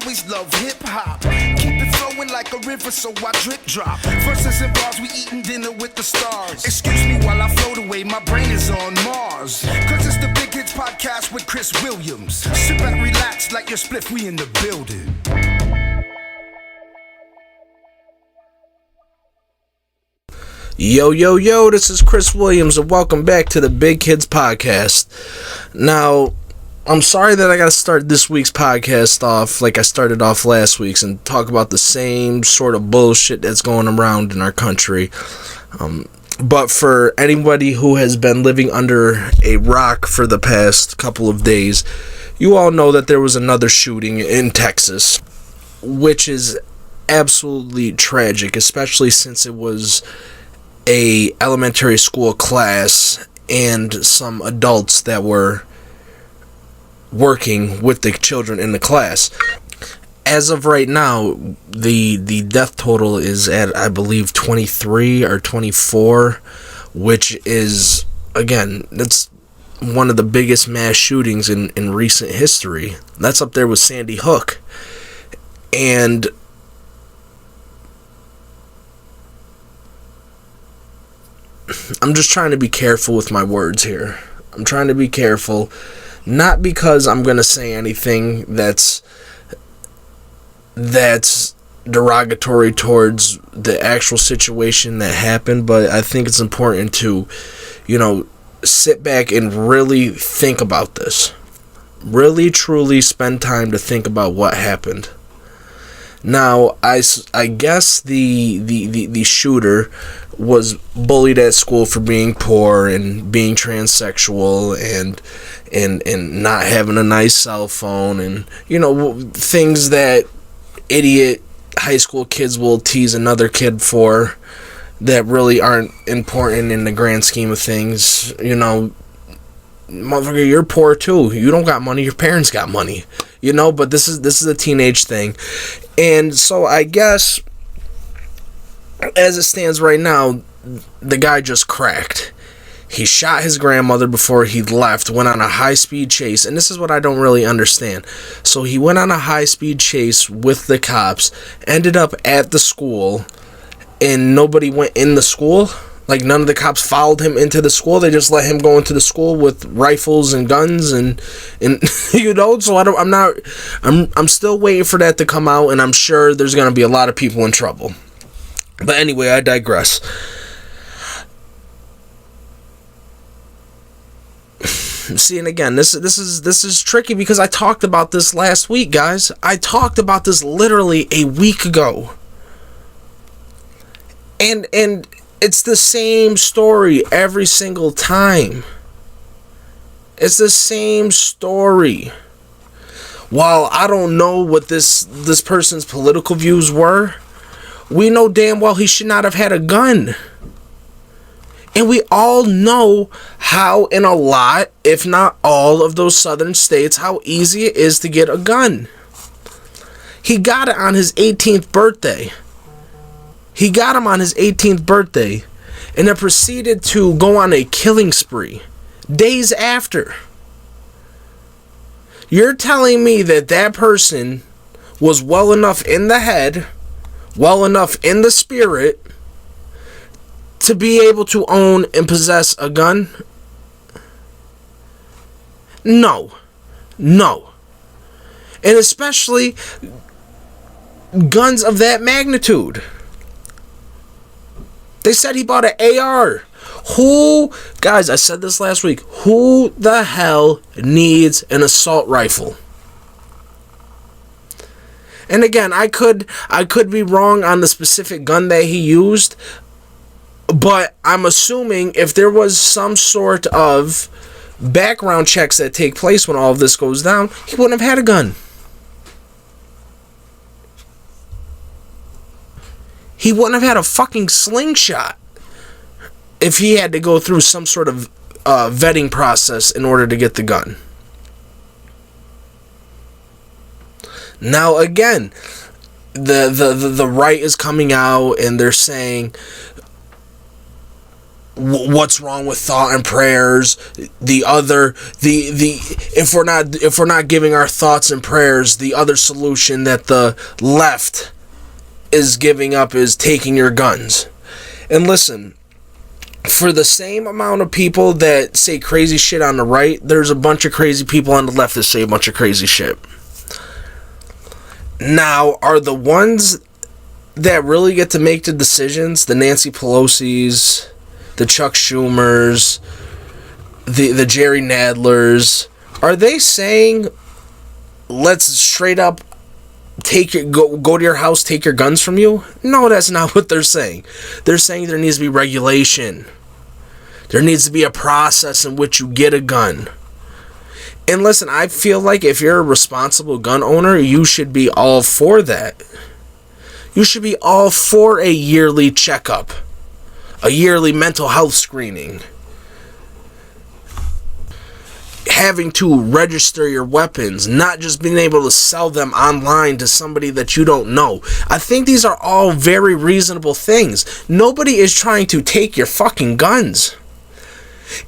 always love hip-hop. Keep it flowing like a river, so I drip drop. Verses and bars, we eating dinner with the stars. Excuse me while I float away, my brain is on Mars. Cause it's the Big Kidz podcast with Chris Williams. Sit back, relax, like your spliff, we in the building. Yo, yo, yo, this is Chris Williams, and welcome back to the Big Kidz podcast. Now, I'm sorry that I got to start this week's podcast off like I started off last week's and talk about the same sort of bullshit that's going around in our country. But for anybody who has been living under a rock for the past couple of days, you all know that there was another shooting in Texas, which is absolutely tragic, especially since it was a elementary school class and some adults that were working with the children in the class. As of right now, the death total is at, I believe, 23 or 24, which is, again, that's one of the biggest mass shootings in recent history. That's up there with Sandy Hook. And I'm just trying to be careful with my words here. I'm trying to be careful, not because I'm going to say anything that's derogatory towards the actual situation that happened, but I think it's important to, sit back and really think about this. Really, truly spend time to think about what happened. Now, I guess the shooter was bullied at school for being poor and being transsexual and not having a nice cell phone and, things that idiot high school kids will tease another kid for that really aren't important in the grand scheme of things. Motherfucker, you're poor too. You don't got money, your parents got money. But this is a teenage thing. And so I guess, as it stands right now, the guy just cracked. He shot his grandmother before he left, went on a high-speed chase, and this is what I don't really understand. So he went on a high-speed chase with the cops, ended up at the school, and nobody went in the school. Like, none of the cops followed him into the school. They just let him go into the school with rifles and guns and so I'm still waiting for that to come out, and I'm sure there's going to be a lot of people in trouble. But anyway, I digress. See, and again, this is tricky because I talked about this last week, guys. I talked about this literally a week ago. And it's the same story every single time. It's the same story. While I don't know what this person's political views were, we know damn well he should not have had a gun. And we all know how in a lot, if not all, of those southern states, how easy it is to get a gun. He got it on his 18th birthday. He got him on his 18th birthday and then proceeded to go on a killing spree days after. You're telling me that person was well enough in the head, well enough in the spirit, to be able to own and possess a gun? No. And especially guns of that magnitude. They said he bought an AR. Guys, I said this last week. Who the hell needs an assault rifle? And again, I could be wrong on the specific gun that he used, but I'm assuming if there was some sort of background checks that take place when all of this goes down, he wouldn't have had a gun. He wouldn't have had a fucking slingshot if he had to go through some sort of vetting process in order to get the gun. Now again, the right is coming out and they're saying what's wrong with thought and prayers. If we're not giving our thoughts and prayers, the other solution that the left is giving up is taking your guns. And listen, for the same amount of people that say crazy shit on the right, there's a bunch of crazy people on the left that say a bunch of crazy shit. Now, are the ones that really get to make the decisions, the Nancy Pelosi's, the Chuck Schumers, the Jerry Nadlers, are they saying, let's straight up go to your house, take your guns from you? No, that's not what they're saying. They're saying there needs to be regulation. There needs to be a process in which you get a gun. And listen, I feel like if you're a responsible gun owner, you should be all for that. You should be all for a yearly checkup, a yearly mental health screening, having to register your weapons, not just being able to sell them online to somebody that you don't know. I think these are all very reasonable things. Nobody is trying to take your fucking guns.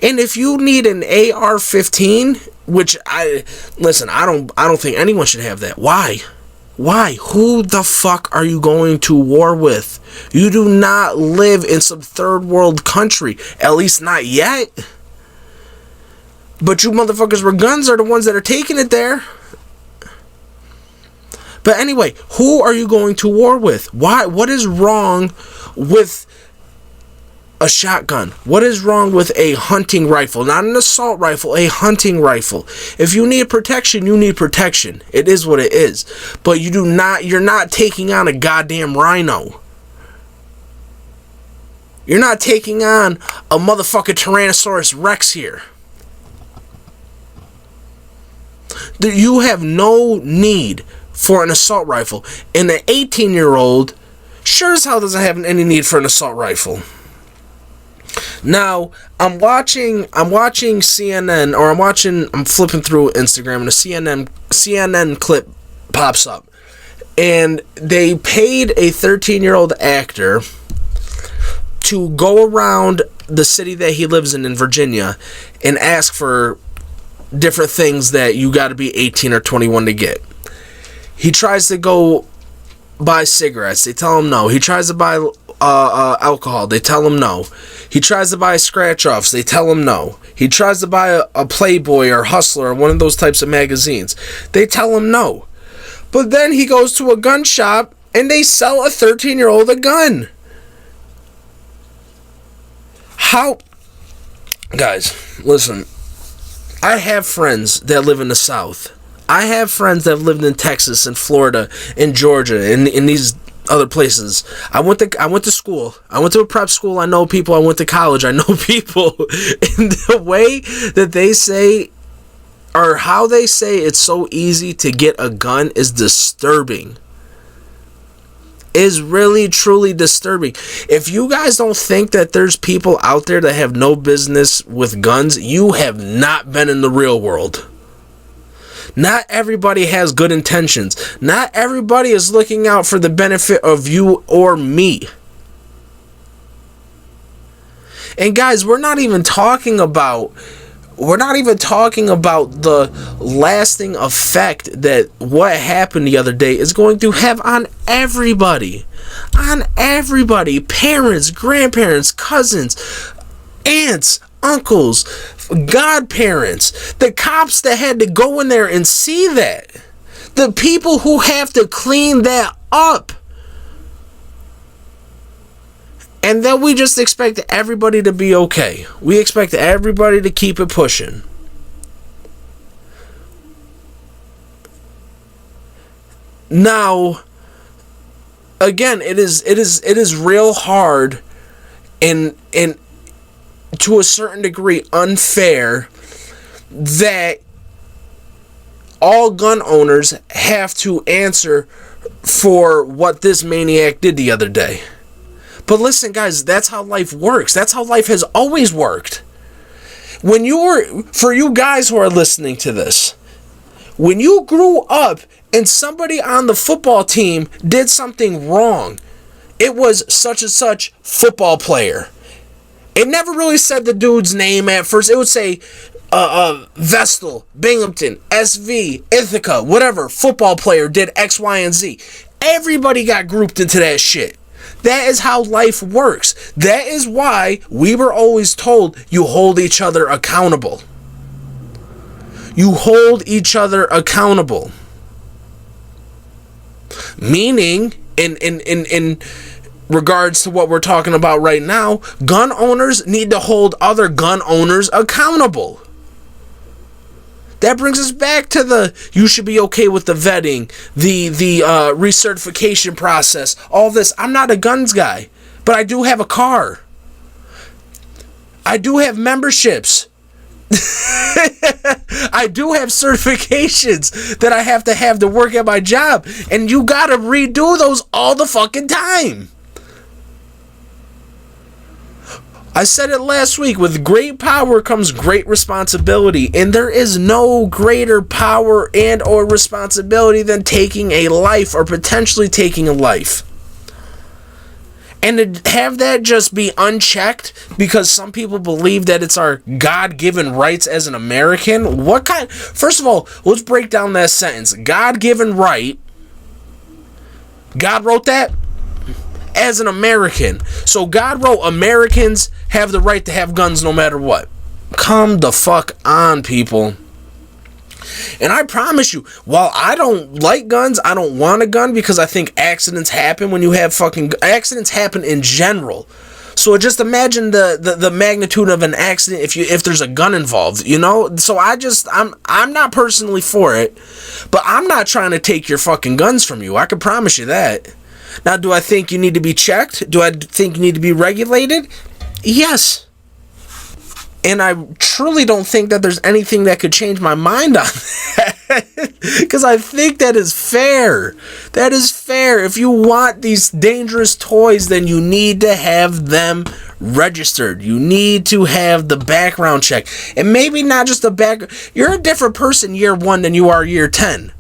And if you need an AR-15, which I don't think anyone should have that. Why? Who the fuck are you going to war with? You do not live in some third world country, at least not yet. But you motherfuckers with guns are the ones that are taking it there. But anyway, who are you going to war with? Why? What is wrong with a shotgun? What is wrong with a hunting rifle? Not an assault rifle, a hunting rifle. If you need protection, you need protection. It is what it is. But you're not taking on a goddamn rhino. You're not taking on a motherfucking Tyrannosaurus Rex here. You have no need for an assault rifle. And an 18-year-old sure as hell doesn't have any need for an assault rifle. Now, I'm watching CNN, or I'm flipping through Instagram, and a CNN clip pops up. And they paid a 13-year-old actor to go around the city that he lives in Virginia, and ask for different things that you got to be 18 or 21 to get. He tries to go buy cigarettes. They tell him no. He tries to buy alcohol. They tell him no. He tries to buy scratch-offs. They tell him no. He tries to buy a Playboy or Hustler or one of those types of magazines. They tell him no. But then he goes to a gun shop and they sell a 13-year-old a gun. How? Guys, listen. I have friends that live in the South. I have friends that have lived in Texas and Florida and Georgia and in these other places. I went to school. I went to a prep school. I know people. I went to college. I know people. And the way that they say, or how they say it's so easy to get a gun is disturbing. Is really truly disturbing. If you guys don't think that there's people out there that have no business with guns, you have not been in the real world. Not everybody has good intentions. Not everybody is looking out for the benefit of you or me. And guys, we're not even talking about the lasting effect that what happened the other day is going to have on everybody. On everybody. Parents, grandparents, cousins, aunts, uncles, godparents. The cops that had to go in there and see that. The people who have to clean that up. And then we just expect everybody to be okay. We expect everybody to keep it pushing. Now, again, it is real hard and to a certain degree unfair that all gun owners have to answer for what this maniac did the other day. But listen, guys, that's how life works. That's how life has always worked. For you guys who are listening to this, when you grew up and somebody on the football team did something wrong, it was such and such football player. It never really said the dude's name at first. It would say Vestal, Binghamton, SV, Ithaca, whatever, football player did X, Y, and Z. Everybody got grouped into that shit. That is how life works. That is why we were always told you hold each other accountable. You hold each other accountable. Meaning, in regards to what we're talking about right now, gun owners need to hold other gun owners accountable. That brings us back to the you should be okay with the vetting, the recertification process, all this. I'm not a guns guy, but I do have a car. I do have memberships. I do have certifications that I have to work at my job, and you gotta redo those all the fucking time. I said it last week, with great power comes great responsibility, and there is no greater power and or responsibility than taking a life or potentially taking a life. And to have that just be unchecked because some people believe that it's our God-given rights as an American. What kind? First of all, let's break down that sentence. God-given right. God wrote that as an American. So God wrote Americans have the right to have guns no matter what. Come the fuck on, people. And I promise you, while I don't like guns, I don't want a gun because I think accidents happen when you have accidents happen in general. So just imagine the magnitude of an accident if there's a gun involved, you know? So I'm not personally for it, but I'm not trying to take your fucking guns from you. I can promise you that. Now, do I think you need to be checked? Do I think you need to be regulated? Yes. And I truly don't think that there's anything that could change my mind on that. Because I think that is fair. That is fair. If you want these dangerous toys, then you need to have them registered. You need to have the background check. And maybe not just the back. You're a different person year 1 than you are year 10.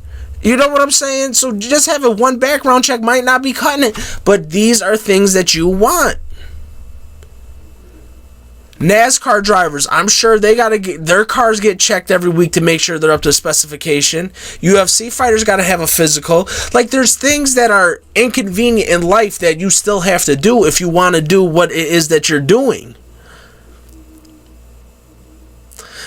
You know what I'm saying? So just having one background check might not be cutting it. But these are things that you want. NASCAR drivers, I'm sure they gotta get their cars get checked every week to make sure they're up to specification. UFC fighters gotta have a physical. Like, there's things that are inconvenient in life that you still have to do if you want to do what it is that you're doing.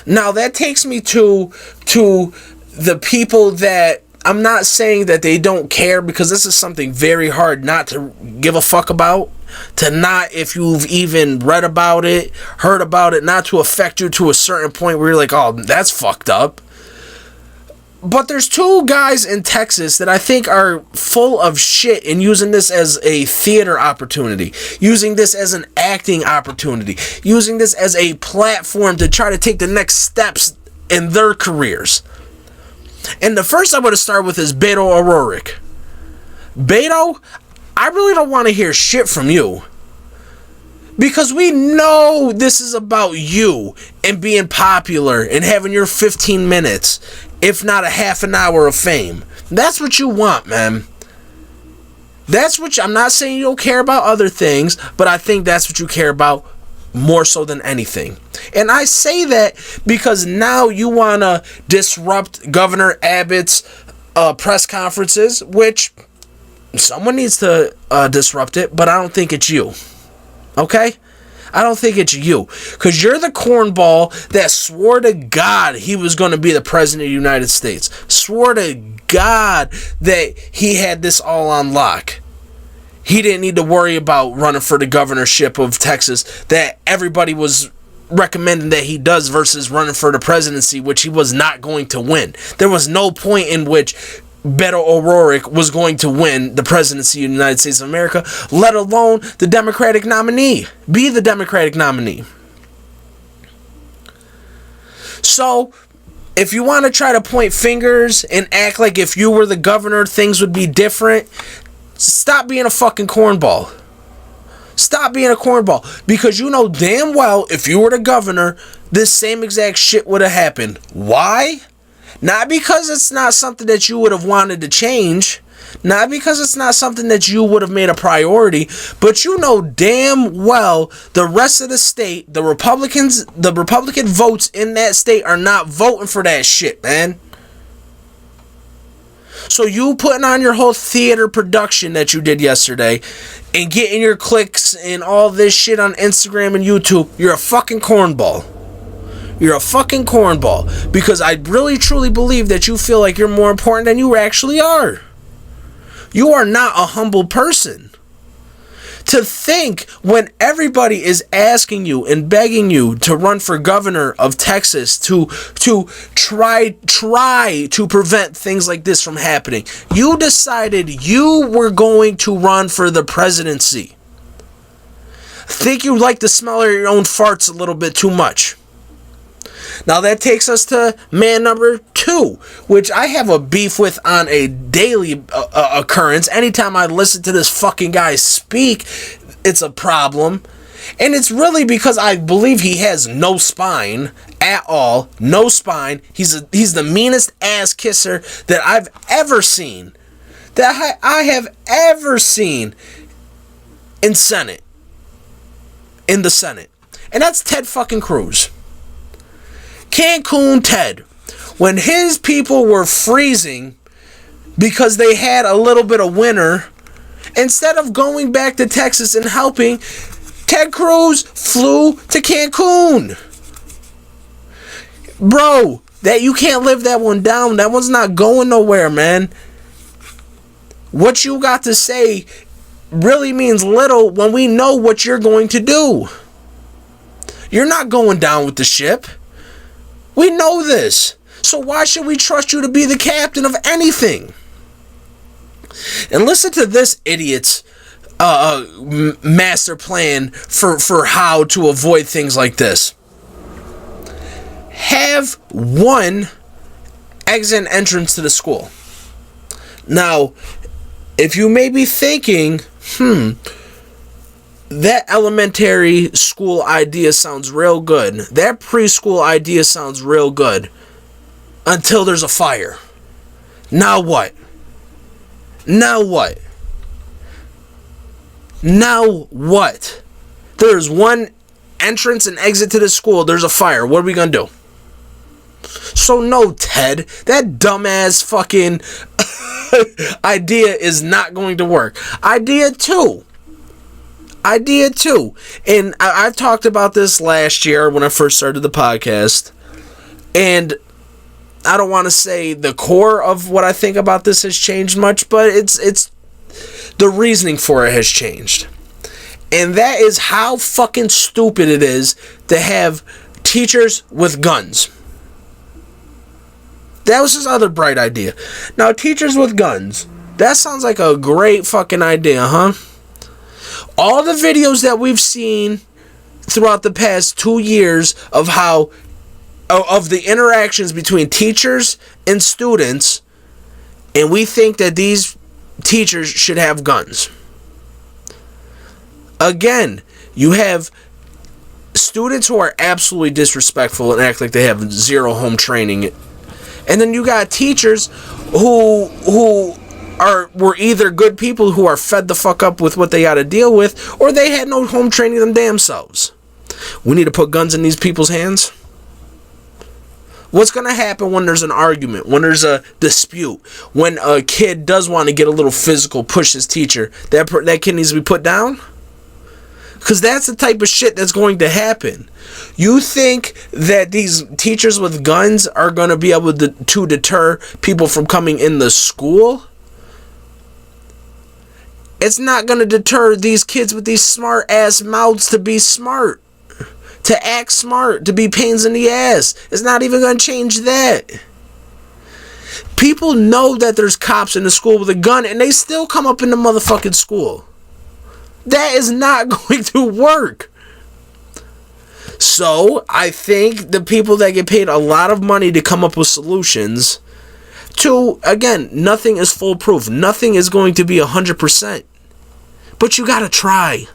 Now that takes me to the people that, I'm not saying that they don't care, because this is something very hard not to give a fuck about. To not, if you've even read about it, heard about it, not to affect you to a certain point where you're like, oh, that's fucked up. But there's 2 guys in Texas that I think are full of shit and using this as a theater opportunity, using this as an acting opportunity, using this as a platform to try to take the next steps in their careers. And the first I'm going to start with is Beto O'Rourke. Beto, I really don't want to hear shit from you. Because we know this is about you and being popular and having your 15 minutes, if not a half an hour of fame. That's what you want, man. That's what I'm not saying you don't care about other things, but I think that's what you care about more so than anything. And I say that because now you want to disrupt Governor Abbott's press conferences, which someone needs to disrupt it, but I don't think it's you. Okay? I don't think it's you. Because you're the cornball that swore to God he was going to be the president of the United States. Swore to God that he had this all on lock. He didn't need to worry about running for the governorship of Texas that everybody was recommending that he does versus running for the presidency, which he was not going to win. There was no point in which Beto O'Rourke was going to win the presidency of the United States of America, let alone the Democratic nominee. Be the Democratic nominee. So, if you want to try to point fingers and act like if you were the governor, things would be different, stop being a fucking cornball. Stop being a cornball. Because you know damn well if you were the governor, this same exact shit would have happened. Why? Not because it's not something that you would have wanted to change. Not because it's not something that you would have made a priority, but you know damn well the rest of the state, the Republican votes in that state are not voting for that shit, man. So you putting on your whole theater production that you did yesterday and getting your clicks and all this shit on Instagram and YouTube, you're a fucking cornball. You're a fucking cornball. Because I really truly believe that you feel like you're more important than you actually are. You are not a humble person. To think when everybody is asking you and begging you to run for governor of Texas to try to prevent things like this from happening, you decided you were going to run for the presidency. Think you like the smell of your own farts a little bit too much. Now that takes us to man number 2, which I have a beef with on a daily occurrence. Anytime I listen to this fucking guy speak, it's a problem. And it's really because I believe he has no spine at all. No spine. He's the meanest ass kisser that I've ever seen. That I have ever seen in the Senate. And that's Ted fucking Cruz. Cancun Ted, when his people were freezing because they had a little bit of winter, instead of going back to Texas and helping, Ted Cruz flew to Cancun. Bro, that you can't live that one down. That one's not going nowhere, man. What you got to say really means little when we know what you're going to do. You're not going down with the ship. We know this. So why should we trust you to be the captain of anything? And listen to this idiot's master plan for how to avoid things like this. Have one exit and entrance to the school. Now, if you may be thinking, that elementary school idea sounds real good. That preschool idea sounds real good. Until there's a fire. Now what? Now what? Now what? There's one entrance and exit to the school. There's a fire. What are we gonna do? So no, Ted. That dumbass fucking idea is not going to work. Idea two. And I talked about this last year when I first started the podcast. And I don't want to say the core of what I think about this has changed much, but it's the reasoning for it has changed. And that is how fucking stupid it is to have teachers with guns. That was his other bright idea. Now, teachers with guns. That sounds like a great fucking idea, huh? All the videos that we've seen throughout the past 2 years of how of the interactions between teachers and students, and we think that these teachers should have guns. Again, you have students who are absolutely disrespectful and act like they have zero home training, and then you got teachers who were either good people who are fed the fuck up with what they got to deal with, or they had no home training them damn selves. We need to put guns in these people's hands. What's going to happen when there's an argument, when there's a dispute, when a kid does want to get a little physical, push his teacher, that kid needs to be put down? Because that's the type of shit that's going to happen. You think that these teachers with guns are going to be able to deter people from coming in the school? It's not going to deter these kids with these smart ass mouths to be smart, to act smart, to be pains in the ass. It's not even going to change that. People know that there's cops in the school with a gun, and they still come up in the motherfucking school. That is not going to work. So, I think the people that get paid a lot of money to come up with solutions to, again, nothing is foolproof. Nothing is going to be 100%. But you gotta try.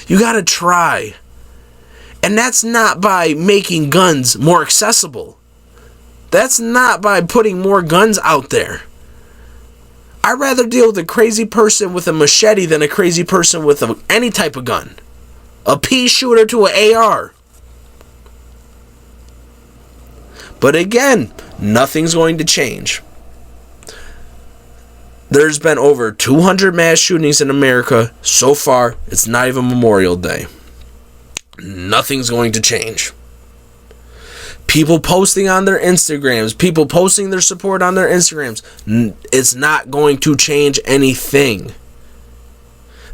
You gotta try. And that's not by making guns more accessible. That's not by putting more guns out there. I'd rather deal with a crazy person with a machete than a crazy person with any type of gun. A pea shooter to an AR. But again, nothing's going to change. There's been over 200 mass shootings in America so far. It's not even Memorial Day. Nothing's going to change. People posting on their Instagrams, people posting their support on their Instagrams, it's not going to change anything.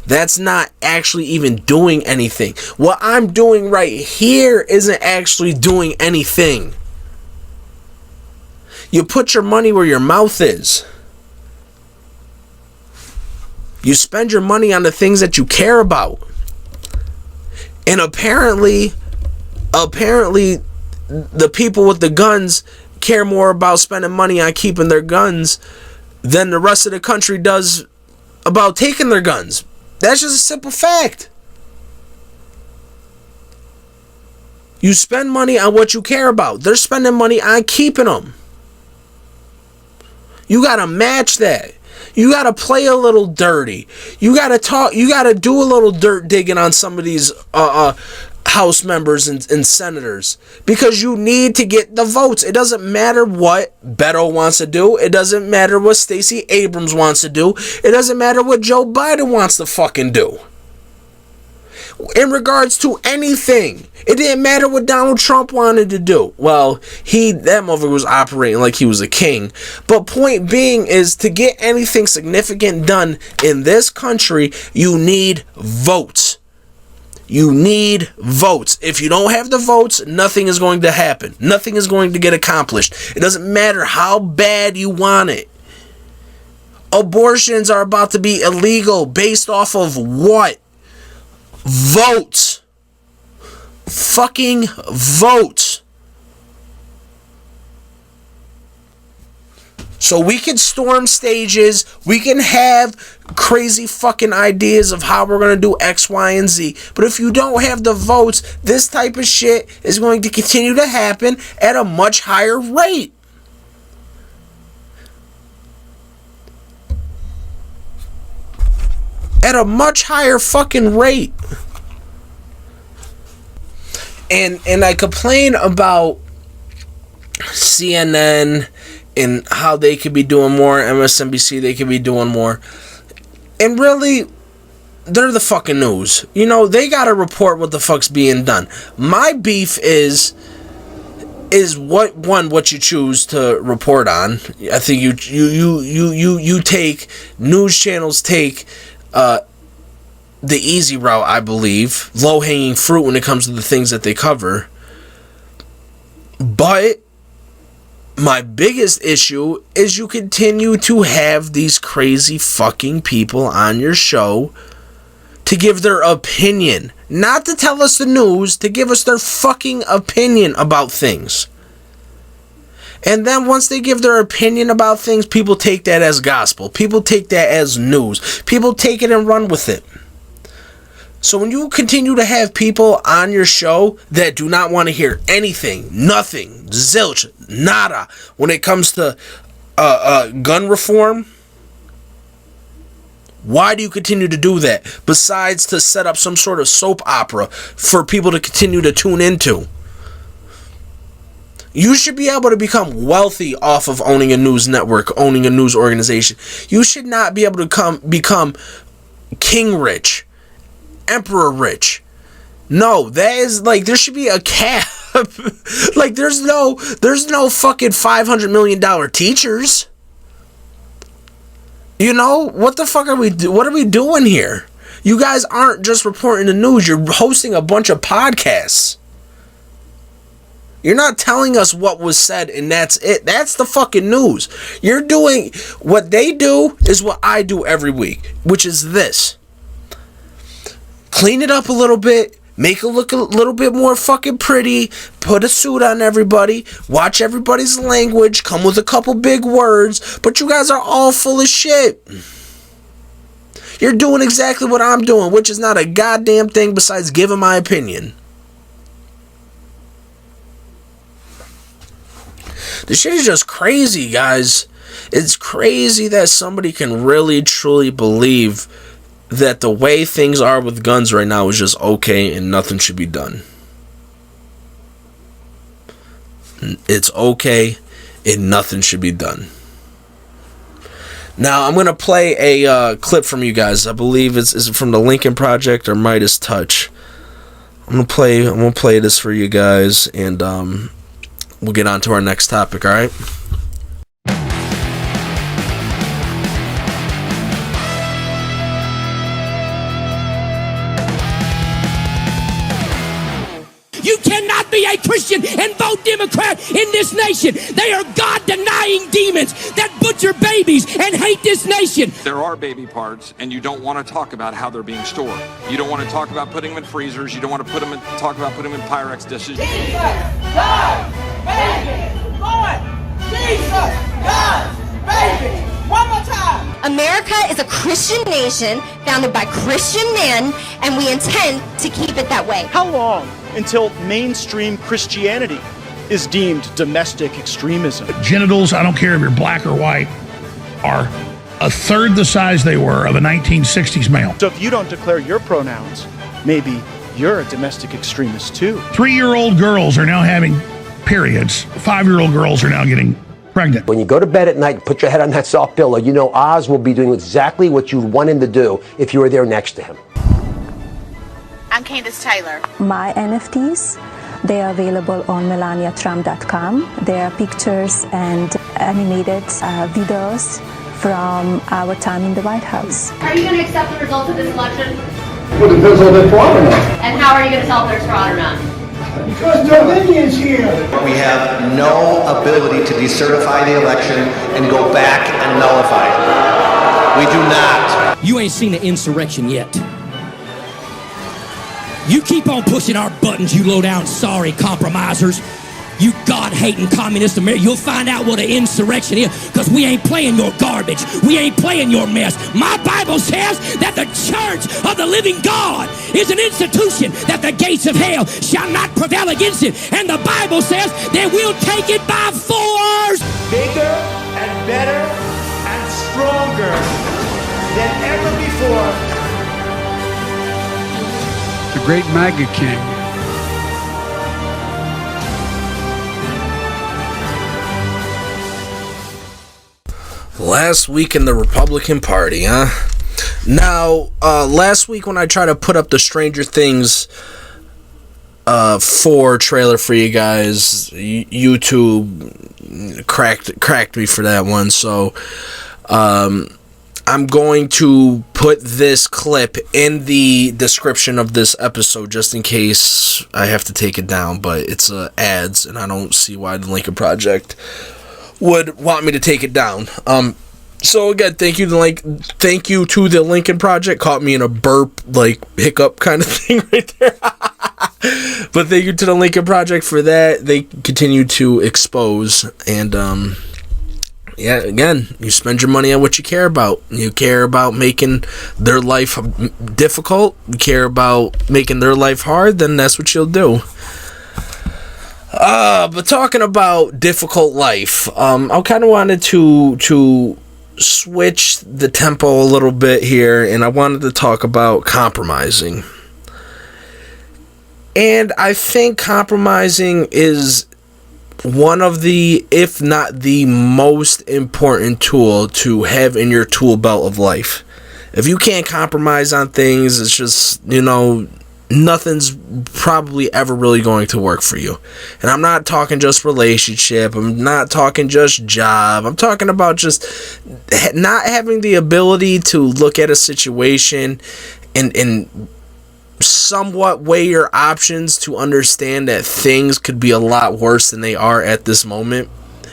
That's not actually even doing anything. What I'm doing right here isn't actually doing anything. You put your money where your mouth is. You spend your money on the things that you care about. And apparently the people with the guns care more about spending money on keeping their guns than the rest of the country does about taking their guns. That's just a simple fact. You spend money on what you care about. They're spending money on keeping them. You gotta match that. You gotta play a little dirty. You gotta talk. You gotta do a little dirt digging on some of these House members and senators, because you need to get the votes. It doesn't matter what Beto wants to do. It doesn't matter what Stacey Abrams wants to do. It doesn't matter what Joe Biden wants to fucking do. In regards to anything, it didn't matter what Donald Trump wanted to do. Well, that motherfucker was operating like he was a king. But point being is, to get anything significant done in this country, you need votes. You need votes. If you don't have the votes, nothing is going to happen. Nothing is going to get accomplished. It doesn't matter how bad you want it. Abortions are about to be illegal based off of what? Votes. Fucking votes. So we can storm stages, we can have crazy fucking ideas of how we're going to do X, Y, and Z. But if you don't have the votes, this type of shit is going to continue to happen at a much higher rate. At a much higher fucking rate. And I complain about CNN and how they could be doing more. MSNBC, they could be doing more. And really, they're the fucking news. You know, they gotta report what the fuck's being done. My beef is what you choose to report on. I think you take news channels take the easy route, I believe, low-hanging fruit when it comes to the things that they cover. But my biggest issue is you continue to have these crazy fucking people on your show to give their opinion. Not to tell us the news, to give us their fucking opinion about things. And then once they give their opinion about things, people take that as gospel. People take that as news. People take it and run with it. So when you continue to have people on your show that do not want to hear anything, nothing, zilch, nada, when it comes to gun reform, why do you continue to do that? Besides to set up some sort of soap opera for people to continue to tune into. You should be able to become wealthy off of owning a news network, owning a news organization. You should not be able to become king rich. Emperor rich. No, that is like, there should be a cap. Like there's no fucking $500 million teachers. You know, what the fuck are we doing here? You guys aren't just reporting the news, you're hosting a bunch of podcasts. You're not telling us what was said and that's it. That's the fucking news. You're doing what they do is what I do every week, which is this. Clean it up a little bit, make it look a little bit more fucking pretty, put a suit on everybody, watch everybody's language, come with a couple big words, but you guys are all full of shit. You're doing exactly what I'm doing, which is not a goddamn thing besides giving my opinion. This shit is just crazy, guys. It's crazy that somebody can really, truly believe that the way things are with guns right now is just okay and nothing should be done. It's okay and nothing should be done. Now, I'm going to play a clip from you guys. I believe is it from the Lincoln Project or Midas Touch. I'm going to play this for you guys, and we'll get on to our next topic, all right? You cannot be a Christian and vote Democrat in this nation. They are God-denying demons that butcher babies and hate this nation. There are baby parts, and you don't want to talk about how they're being stored. You don't want to talk about putting them in freezers. You don't want to talk about putting them in Pyrex dishes. Jesus, God, baby, Lord, Jesus, God, baby. One more time. America is a Christian nation founded by Christian men, and we intend to keep it that way. How long until mainstream Christianity is deemed domestic extremism? Genitals, I don't care if you're black or white, are a third the size they were of a 1960s male. So if you don't declare your pronouns, maybe you're a domestic extremist too. 3-year-old girls are now having periods. 5-year-old girls are now getting pregnant. When you go to bed at night, put your head on that soft pillow, you know Oz will be doing exactly what you'd want him to do if you were there next to him. I'm Candace Taylor. My NFTs, they are available on melaniatrump.com. There are pictures and animated videos from our time in the White House. Are you going to accept the results of this election? Well, it depends on if they're fraud or not. And how are you going to tell if there's fraud or not? Because there are Indians here. We have no ability to decertify the election and go back and nullify it. We do not. You ain't seen an insurrection yet. You keep on pushing our buttons, you low-down sorry compromisers. You God-hating communist America. You'll find out what an insurrection is, because we ain't playing your garbage. We ain't playing your mess. My Bible says that the church of the living God is an institution that the gates of hell shall not prevail against it. And the Bible says that we'll take it by force. Bigger and better and stronger than ever before. The great MAGA king. Last week in the Republican Party, huh? Now, last week when I tried to put up the Stranger Things 4 trailer for you guys, YouTube cracked me for that one. So, I'm going to put this clip in the description of this episode just in case I have to take it down. But it's ads, and I don't see why the Lincoln Project would want me to take it down. So again, thank you to the Lincoln Project. Caught me in a burp, like hiccup kind of thing right there. But thank you to the Lincoln Project for that. They continue to expose, and yeah, again, you spend your money on what you care about. You care about making their life difficult. You care about making their life hard, then that's what you'll do. But talking about difficult life, I kind of wanted to switch the tempo a little bit here, and I wanted to talk about compromising. And I think compromising is one of the, if not the most important tool to have in your tool belt of life. If you can't compromise on things, it's just, nothing's probably ever really going to work for you. And I'm not talking just relationship. I'm not talking just job. I'm talking about just not having the ability to look at a situation and somewhat weigh your options to understand that things could be a lot worse than they are at this moment.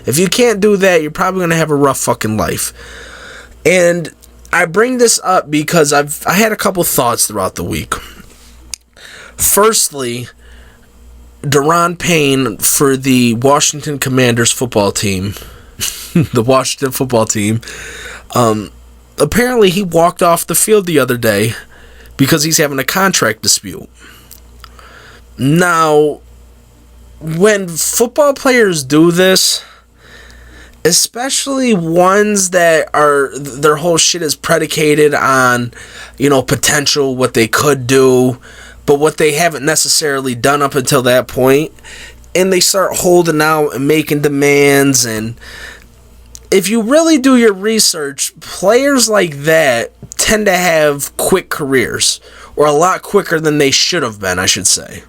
If you can't do that, you're probably going to have a rough fucking life. And I bring this up because I had a couple thoughts throughout the week. Firstly, Daron Payne for the Washington Commanders football team, apparently he walked off the field the other day because he's having a contract dispute. Now, when football players do this, especially ones that are, their whole shit is predicated on, potential, what they could do, but what they haven't necessarily done up until that point, and they start holding out and making demands. And if you really do your research, players like that tend to have quick careers, or a lot quicker than they should have been, I should say.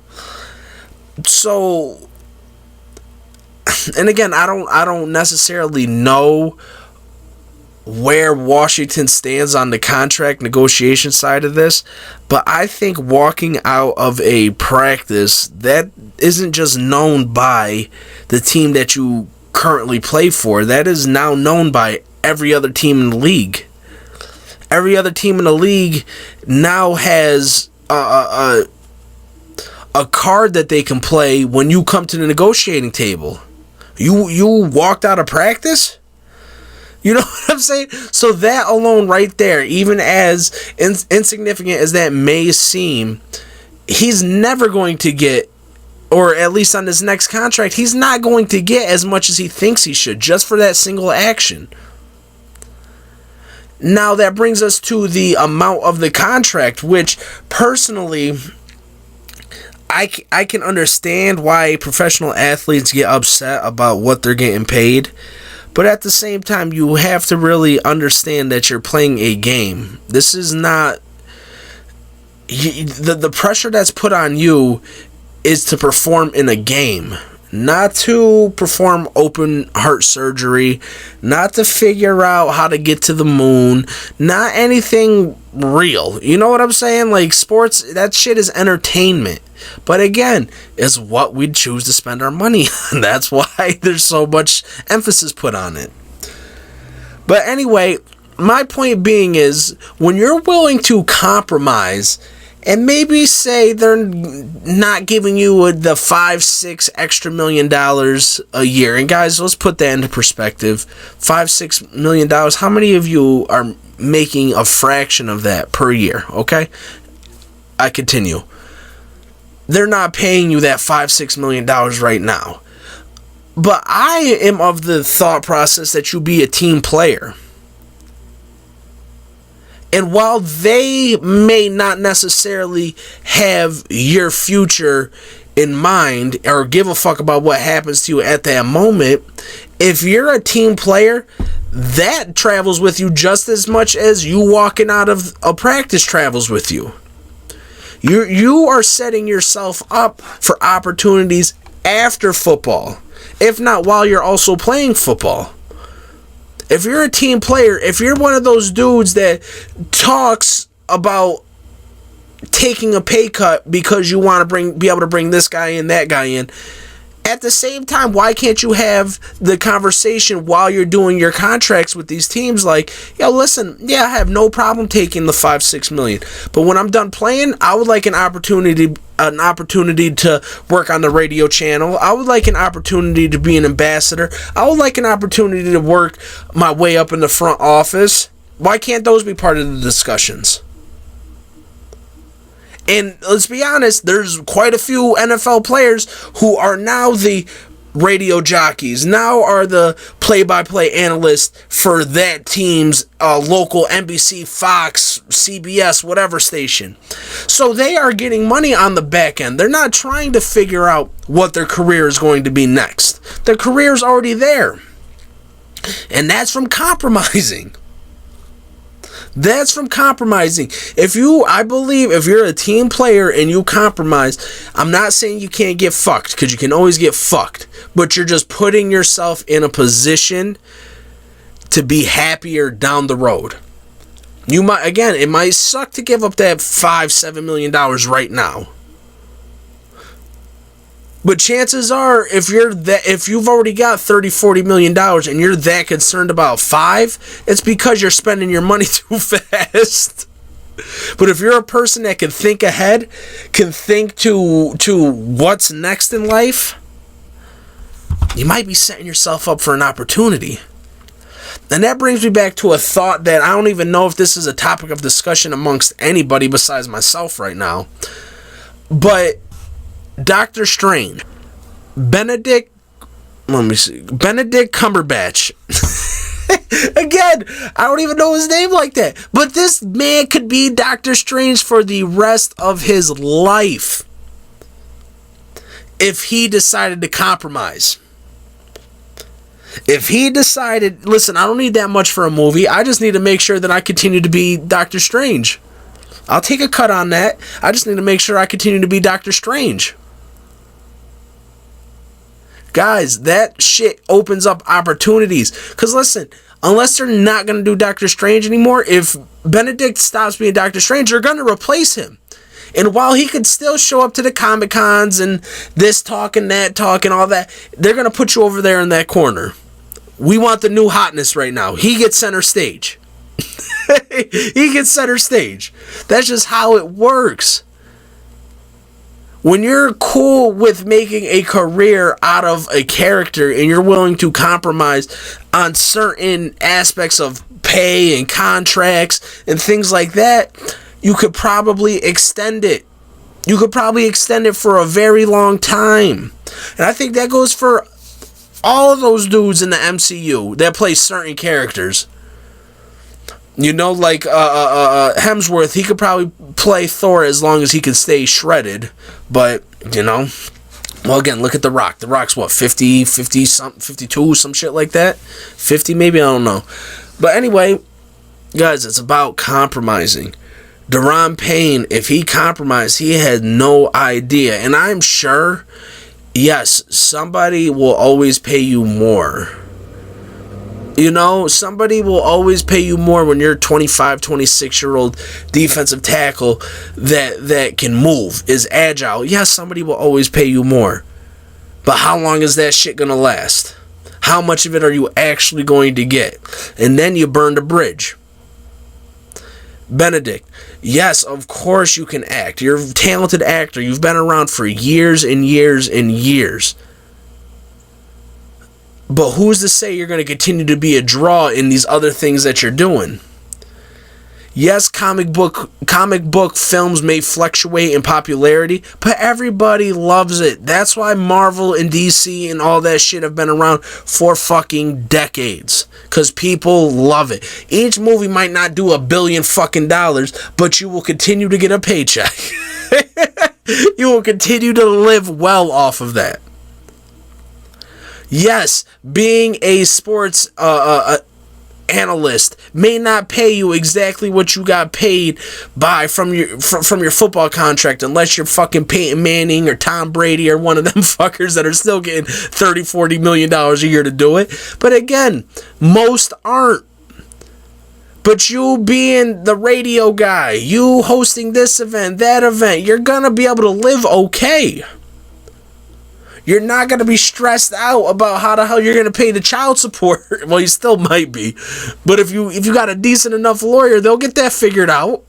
So, and again, I don't necessarily know where Washington stands on the contract negotiation side of this, but I think walking out of a practice that isn't just known by the team that you currently play for, that is now known by every other team in the league. Every other team in the league now has a card that they can play when you come to the negotiating table. You walked out of practice? You know what I'm saying? So that alone right there, even as insignificant as that may seem, he's never going to get, or at least on this next contract, he's not going to get as much as he thinks he should just for that single action. Now that brings us to the amount of the contract, which personally, I can understand why professional athletes get upset about what they're getting paid. But at the same time, you have to really understand that you're playing a game. This is not... The pressure that's put on you is to perform in a game. Not to perform open heart surgery. Not to figure out how to get to the moon. Not anything real. You know what I'm saying? Like, sports, that shit is entertainment. But again, it's what we choose to spend our money on. That's why there's so much emphasis put on it. But anyway, my point being is, when you're willing to compromise and maybe say they're not giving you the $5-6 extra $1 million a year, and guys, let's put that into perspective. $5-6 million, how many of you are making a fraction of that per year? Okay, I continue. They're not paying you that $5-6 million right now. But I am of the thought process that you be a team player. And while they may not necessarily have your future in mind or give a fuck about what happens to you at that moment, if you're a team player, that travels with you just as much as you walking out of a practice travels with you. You are setting yourself up for opportunities after football, if not while you're also playing football. If you're a team player, if you're one of those dudes that talks about taking a pay cut because you want to be able to bring this guy in, that guy in, at the same time, why can't you have the conversation while you're doing your contracts with these teams like, yo, listen, yeah, I have no problem taking the $5-6 million, but when I'm done playing, I would like an opportunity to work on the radio channel. I would like an opportunity to be an ambassador. I would like an opportunity to work my way up in the front office. Why can't those be part of the discussions? And let's be honest, there's quite a few NFL players who are now the radio jockeys, now are the play-by-play analysts for that team's local NBC, Fox, CBS, whatever station. So they are getting money on the back end. They're not trying to figure out what their career is going to be next. Their career is already there. And that's from compromising. That's from compromising. I believe if you're a team player and you compromise, I'm not saying you can't get fucked, because you can always get fucked, but you're just putting yourself in a position to be happier down the road. It might suck to give up that $5-7 million right now. But chances are, if you've already got $30-40 million and you're that concerned about $5, it's because you're spending your money too fast. But if you're a person that can think ahead, can think to what's next in life, you might be setting yourself up for an opportunity. And that brings me back to a thought that I don't even know if this is a topic of discussion amongst anybody besides myself right now. But Doctor Strange, Benedict let me see. Benedict Cumberbatch. Again, I don't even know his name like that. But this man could be Doctor Strange for the rest of his life if he decided to compromise. If he decided, listen, I don't need that much for a movie. I just need to make sure that I continue to be Doctor Strange. I'll take a cut on that. I just need to make sure I continue to be Doctor Strange. Guys, that shit opens up opportunities. Because listen, unless they're not going to do Doctor Strange anymore, if Benedict stops being Doctor Strange, they're going to replace him. And while he could still show up to the Comic-Cons and this talk and that talk and all that, they're going to put you over there in that corner. We want the new hotness right now. He gets center stage. He gets center stage. That's just how it works. When you're cool with making a career out of a character and you're willing to compromise on certain aspects of pay and contracts and things like that, you could probably extend it. You could probably extend it for a very long time. And I think that goes for all of those dudes in the MCU that play certain characters. You know, like Hemsworth, he could probably play Thor as long as he could stay shredded. But, you know, well, again, look at The Rock. The Rock's what, 50 something, 52, some shit like that? 50 maybe, I don't know. But anyway, guys, it's about compromising. Deron Payne, if he compromised, he had no idea. And I'm sure, yes, somebody will always pay you more. You know, somebody will always pay you more when you're a 25, 26-year-old defensive tackle that can move, is agile. Yes, somebody will always pay you more. But how long is that shit going to last? How much of it are you actually going to get? And then you burn the bridge. Benedict, yes, of course you can act. You're a talented actor. You've been around for years and years and years. But who's to say you're going to continue to be a draw in these other things that you're doing? Yes, comic book films may fluctuate in popularity, but everybody loves it. That's why Marvel and DC and all that shit have been around for fucking decades. Because people love it. Each movie might not do $1 billion fucking dollars, but you will continue to get a paycheck. You will continue to live well off of that. Yes, being a sports analyst may not pay you exactly what you got paid from your football contract, unless you're fucking Peyton Manning or Tom Brady or one of them fuckers that are still getting $30-40 million a year to do it. But again, most aren't. But you being the radio guy, you hosting this event, that event, you're gonna be able to live okay. You're not going to be stressed out about how the hell you're going to pay the child support. Well, you still might be. But if you got a decent enough lawyer, they'll get that figured out.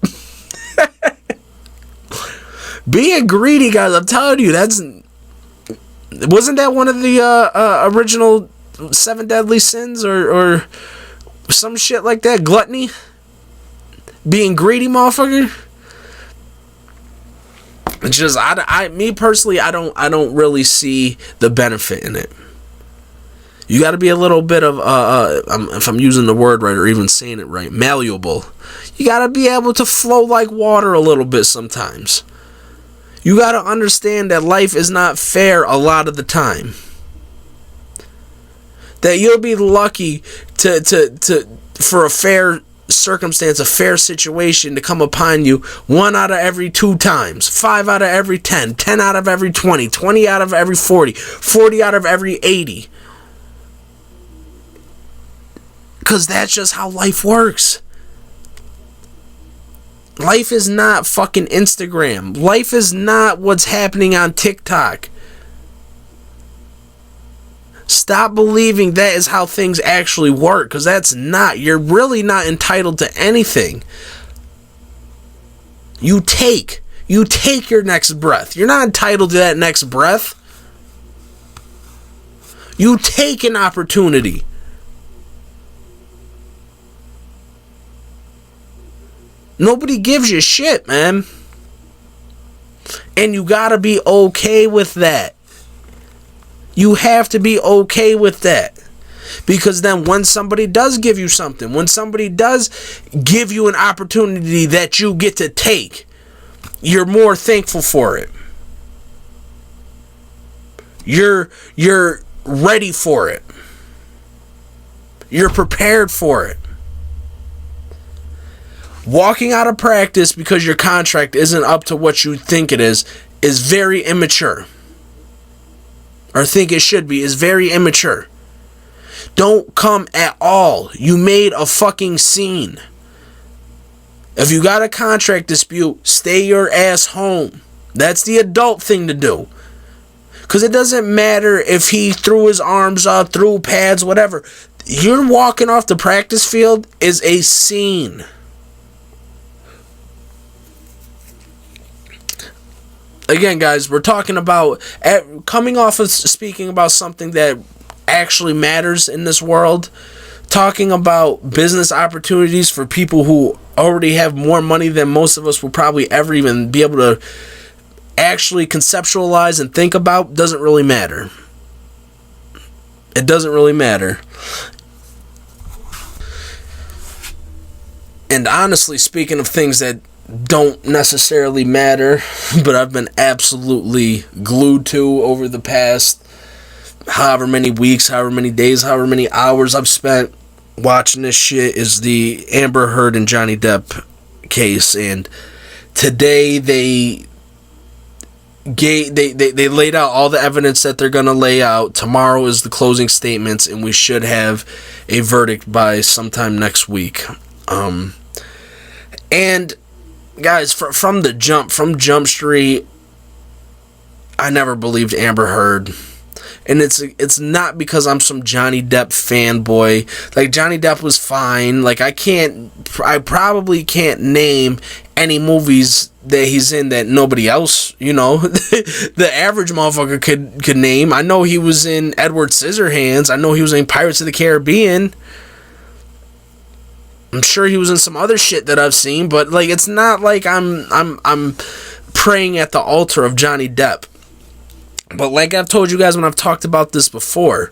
Being greedy, guys, I'm telling you, wasn't that one of the original 7 deadly sins or some shit like that? Gluttony? Being greedy, motherfucker? It's just, me personally, I don't really see the benefit in it. You got to be a little bit of, if I'm using the word right or even saying it right, malleable. You got to be able to flow like water a little bit sometimes. You got to understand that life is not fair a lot of the time. That you'll be lucky for a fair circumstance, a fair situation to come upon you 1 out of every 2 times, 5 out of every 10, 10 out of every 20, 20 out of every 40, 40 out of every 80. Because that's just how life works. Life is not fucking Instagram. Life is not what's happening on TikTok. Stop believing that is how things actually work, because that's not. You're really not entitled to anything. You take your next breath. You're not entitled to that next breath. You take an opportunity. Nobody gives you shit, man. And you gotta be okay with that. You have to be okay with that. Because then when somebody does give you something, when somebody does give you an opportunity that you get to take, you're more thankful for it. You're ready for it. You're prepared for it. Walking out of practice because your contract isn't up to what you think it is very immature. Or think it should be, is very immature. Don't come at all. You made a fucking scene. If you got a contract dispute, stay your ass home. That's the adult thing to do. Because it doesn't matter if he threw his arms up, threw pads, whatever. You're walking off the practice field is a scene. Again, guys, we're talking about coming off of speaking about something that actually matters in this world, talking about business opportunities for people who already have more money than most of us will probably ever even be able to actually conceptualize and think about, doesn't really matter. It doesn't really matter. And honestly, speaking of things that don't necessarily matter, but I've been absolutely glued to over the past however many weeks, however many days, however many hours I've spent watching this shit, is the Amber Heard and Johnny Depp case. And today they laid out all the evidence that they're going to lay out. Tomorrow is the closing statements, and we should have a verdict by sometime next week. And guys, from Jump Street, I never believed Amber Heard. And it's not because I'm some Johnny Depp fanboy. Like, Johnny Depp was fine. Like, I probably can't name any movies that he's in that nobody else, the average motherfucker could name. I know he was in Edward Scissorhands. I know he was in Pirates of the Caribbean. I'm sure he was in some other shit that I've seen, but like, it's not like I'm praying at the altar of Johnny Depp. But like I've told you guys when I've talked about this before,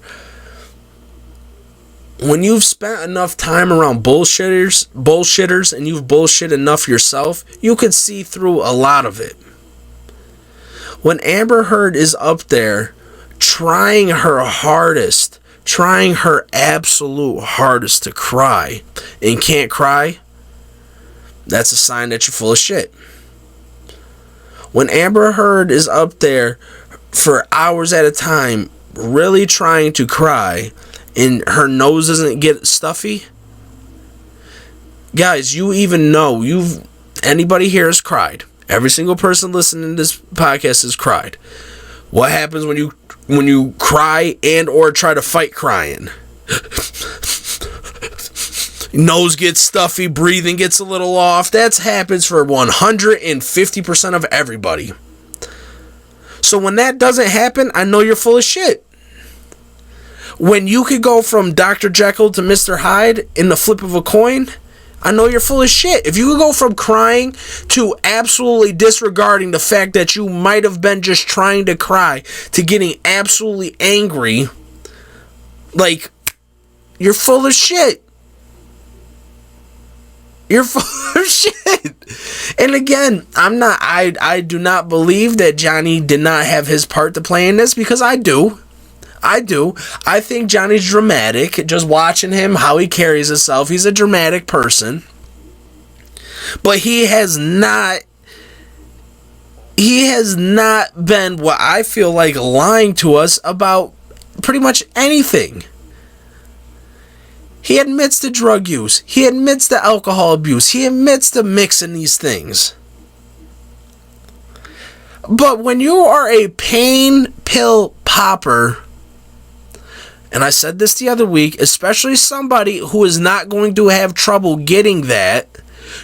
when you've spent enough time around bullshitters, and you've bullshit enough yourself, you can see through a lot of it. When Amber Heard is up there trying her hardest, trying her absolute hardest to cry and can't cry, that's a sign that you're full of shit. When Amber Heard is up there for hours at a time really trying to cry and her nose doesn't get stuffy, guys, you even know, anybody here has cried. Every single person listening to this podcast has cried. What happens when you cry and or try to fight crying? Nose gets stuffy, breathing gets a little off. That happens for 150% of everybody. So when that doesn't happen, I know you're full of shit. When you could go from Dr. Jekyll to Mr. Hyde in the flip of a coin, I know you're full of shit. If you could go from crying to absolutely disregarding the fact that you might have been just trying to cry to getting absolutely angry, like, you're full of shit. You're full of shit. And again, I do not believe that Johnny did not have his part to play in this, because I do. I think Johnny's dramatic. Just watching him, how he carries himself, he's a dramatic person. But he has not been what I feel like lying to us about pretty much anything. He admits to drug use. He admits to alcohol abuse. He admits to mixing these things. But when you are a pain pill popper, and I said this the other week, especially somebody who is not going to have trouble getting that,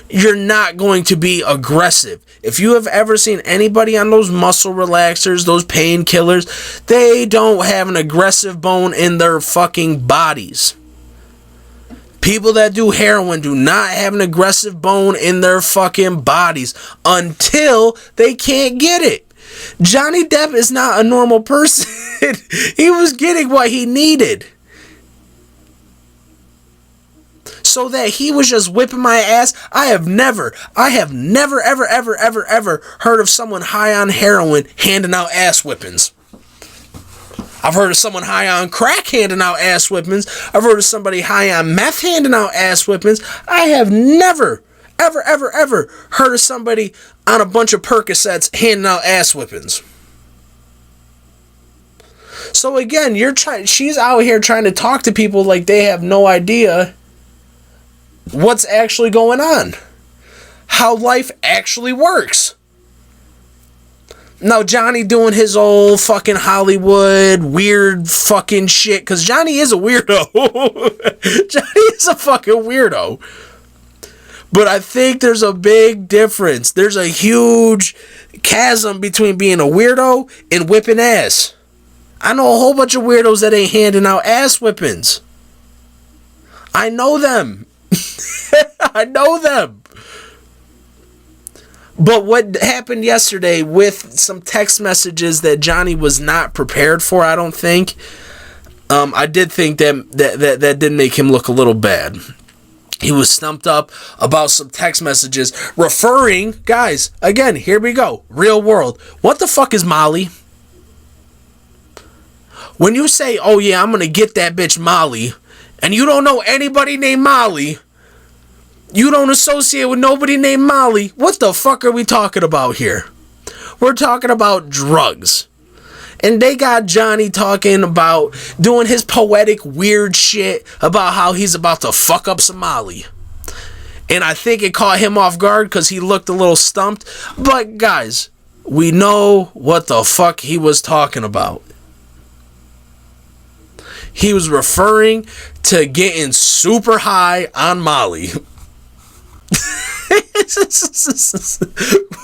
you're not going to be aggressive. If you have ever seen anybody on those muscle relaxers, those painkillers, they don't have an aggressive bone in their fucking bodies. People that do heroin do not have an aggressive bone in their fucking bodies until they can't get it. Johnny Depp is not a normal person. He was getting what he needed. So that he was just whipping my ass. I have never, ever heard of someone high on heroin handing out ass whippings. I've heard of someone high on crack handing out ass whippings. I've heard of somebody high on meth handing out ass whippings. I have never, ever heard of somebody on a bunch of Percocets handing out ass whippings. So again, she's out here trying to talk to people like they have no idea what's actually going on, how life actually works. Now Johnny doing his old fucking Hollywood weird fucking shit, because Johnny is a weirdo. Johnny is a fucking weirdo. But I think there's a big difference. There's a huge chasm between being a weirdo and whipping ass. I know a whole bunch of weirdos that ain't handing out ass whippings. I know them. I know them. But what happened yesterday with some text messages that Johnny was not prepared for, I don't think. I did think that did make him look a little bad. He was stumped up about some text messages referring, guys, again, here we go, real world. What the fuck is Molly? When you say, oh yeah, I'm gonna get that bitch Molly, and you don't know anybody named Molly, you don't associate with nobody named Molly, what the fuck are we talking about here? We're talking about drugs. And they got Johnny talking about doing his poetic weird shit about how he's about to fuck up some Molly. And I think it caught him off guard because he looked a little stumped. But guys, we know what the fuck he was talking about. He was referring to getting super high on Molly.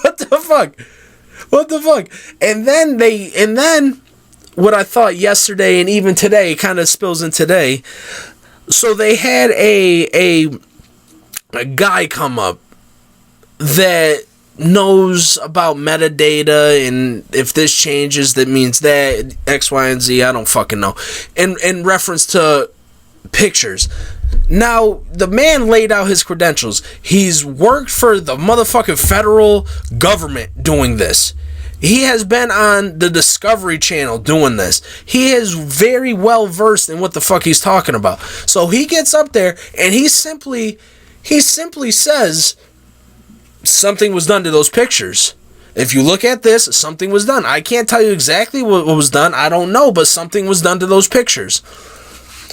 What the fuck? What the fuck? And then what I thought yesterday and even today kind of spills in today. So they had a guy come up that knows about metadata, and if this changes, that means that X, Y, and Z. I don't fucking know. In reference to pictures. Now, the man laid out his credentials. He's worked for the motherfucking federal government doing this. He has been on the Discovery Channel doing this. He is very well versed in what the fuck he's talking about. So he gets up there and he simply says something was done to those pictures. If you look at this, something was done. I can't tell you exactly what was done. I don't know, but something was done to those pictures.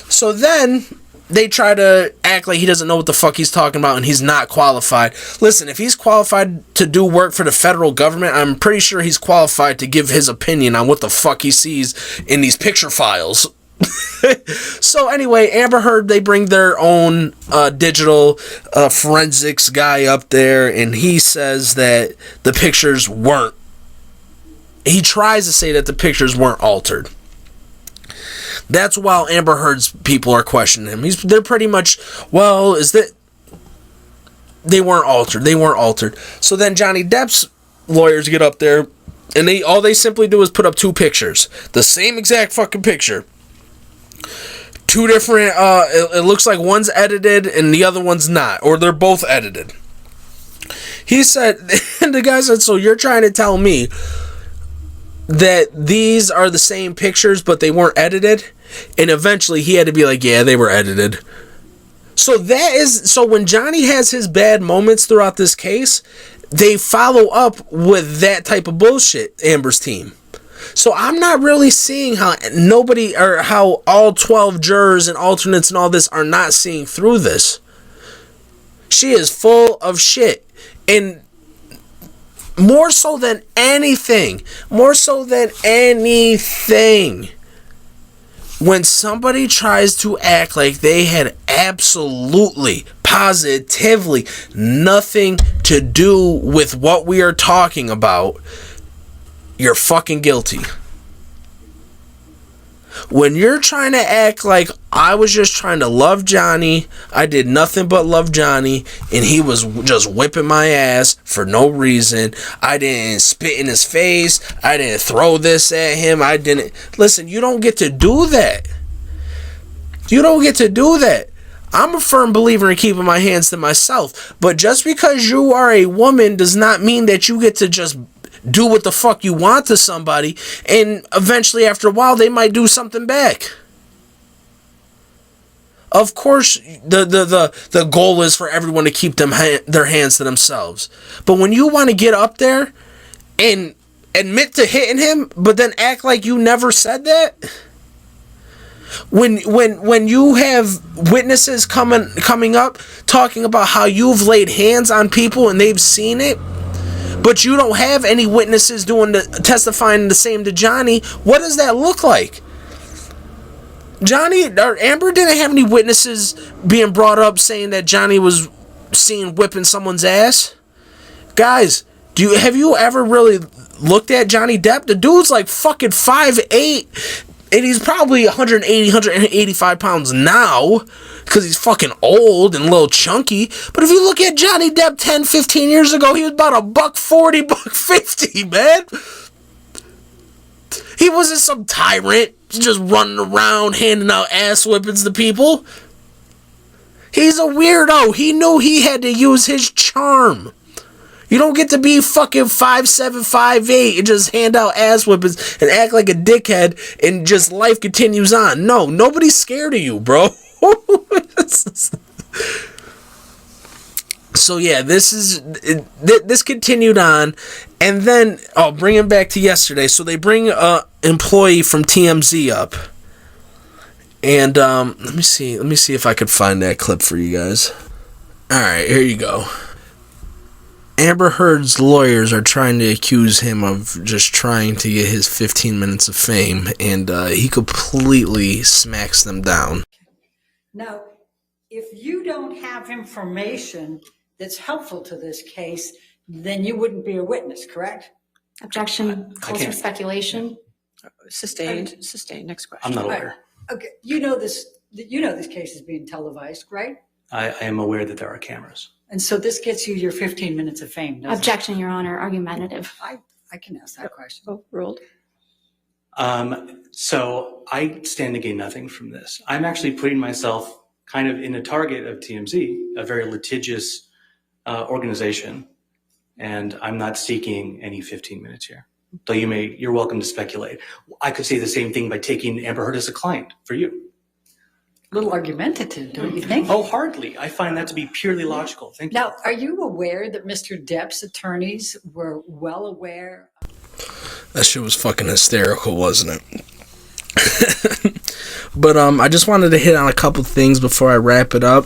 So then they try to act like he doesn't know what the fuck he's talking about and he's not qualified. Listen, if he's qualified to do work for the federal government, I'm pretty sure he's qualified to give his opinion on what the fuck he sees in these picture files. So anyway, Amber Heard, they bring their own digital forensics guy up there, and he says that the pictures weren't. He tries to say that the pictures weren't altered. That's while Amber Heard's people are questioning him. They're pretty much, well, is that they weren't altered. They weren't altered. So then Johnny Depp's lawyers get up there, and all they simply do is put up two pictures, the same exact fucking picture. Two different. It looks like one's edited and the other one's not, or they're both edited. He said, and the guy said, so you're trying to tell me that these are the same pictures but they weren't edited? And eventually he had to be like, yeah, they were edited. So when Johnny has his bad moments throughout this case, they follow up with that type of bullshit, Amber's team. So I'm not really seeing how how all 12 jurors and alternates and all this are not seeing through this. She is full of shit. And more so than anything, when somebody tries to act like they had absolutely, positively nothing to do with what we are talking about, you're fucking guilty. When you're trying to act like I was just trying to love Johnny, I did nothing but love Johnny, and he was just whipping my ass for no reason. I didn't spit in his face. I didn't throw this at him. I didn't. Listen, you don't get to do that. You don't get to do that. I'm a firm believer in keeping my hands to myself. But just because you are a woman does not mean that you get to just do what the fuck you want to somebody, and eventually after a while they might do something back. Of course, the goal is for everyone to keep their hands to themselves. But when you want to get up there and admit to hitting him, but then act like you never said that, when you have witnesses coming up talking about how you've laid hands on people and they've seen it, but you don't have any witnesses testifying the same to Johnny, what does that look like? Johnny or Amber didn't have any witnesses being brought up saying that Johnny was seen whipping someone's ass. Guys, have you ever really looked at Johnny Depp? The dude's like fucking 5'8", and he's probably 180, 185 pounds now, because he's fucking old and a little chunky. But if you look at Johnny Depp 10, 15 years ago, he was about $140, $150, man. He wasn't some tyrant just running around handing out ass whippings to people. He's a weirdo. He knew he had to use his charm. You don't get to be fucking 5'7", 5'8", and just hand out ass whippings and act like a dickhead and just life continues on. No, nobody's scared of you, bro. So yeah, this continued on, and then I'll bring him back to yesterday. So they bring a employee from TMZ up, and let me see if I could find that clip for you guys. All right, here you go. Amber Heard's lawyers are trying to accuse him of just trying to get his 15 minutes of fame, and he completely smacks them down. Now, if you don't have information that's helpful to this case, then you wouldn't be a witness, correct? Objection. Calls for speculation. Sustained. Next question. I'm not aware. Okay, you know this case is being televised, right? I am aware that there are cameras. And so this gets you your 15 minutes of fame, doesn't Objection, Your Honor. Argumentative. I can ask that question. Ruled. So I stand to gain nothing from this. I'm actually putting myself kind of in a target of TMZ, a very litigious organization, and I'm not seeking any 15 minutes here. Though you're welcome to speculate. I could say the same thing by taking Amber Heard as a client for you. A little argumentative, don't you think? Oh, hardly. I find that to be purely logical. Thank you. Now, are you aware that Mr. Depp's attorneys were well aware? That shit was fucking hysterical, wasn't it? But I just wanted to hit on a couple things before I wrap it up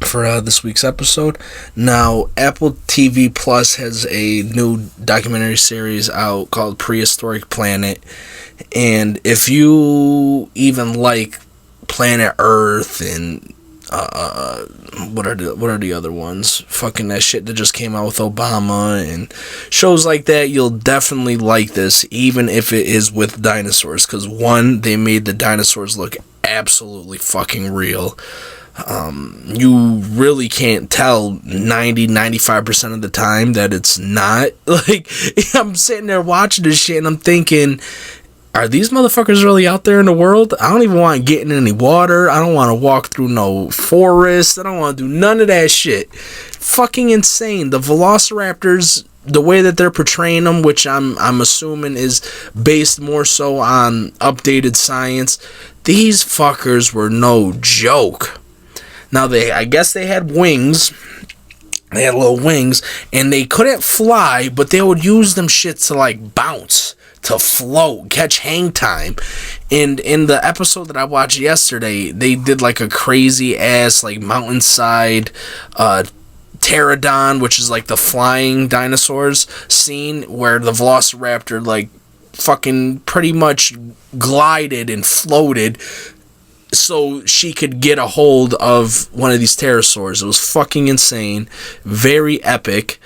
for this week's episode. Now, Apple TV Plus has a new documentary series out called Prehistoric Planet, and if you even like Planet Earth and what are the other ones? Fucking that shit that just came out with Obama and shows like that, you'll definitely like this, even if it is with dinosaurs, because one, they made the dinosaurs look absolutely fucking real. You really can't tell 90-95% of the time that it's not. Like, I'm sitting there watching this shit and I'm thinking, are these motherfuckers really out there in the world? I don't even want to get in any water. I don't want to walk through no forest. I don't want to do none of that shit. Fucking insane. The velociraptors, the way that they're portraying them, which I'm assuming is based more so on updated science, these fuckers were no joke. Now, I guess they had wings. They had little wings, and they couldn't fly, but they would use them shit to, like, bounce, to float, catch hang time. And in the episode that I watched yesterday, they did, like, a crazy-ass, like, mountainside, pterodon, which is, like, the flying dinosaurs scene, where the velociraptor, like, fucking pretty much glided and floated so she could get a hold of one of these pterosaurs. It was fucking insane. Very epic.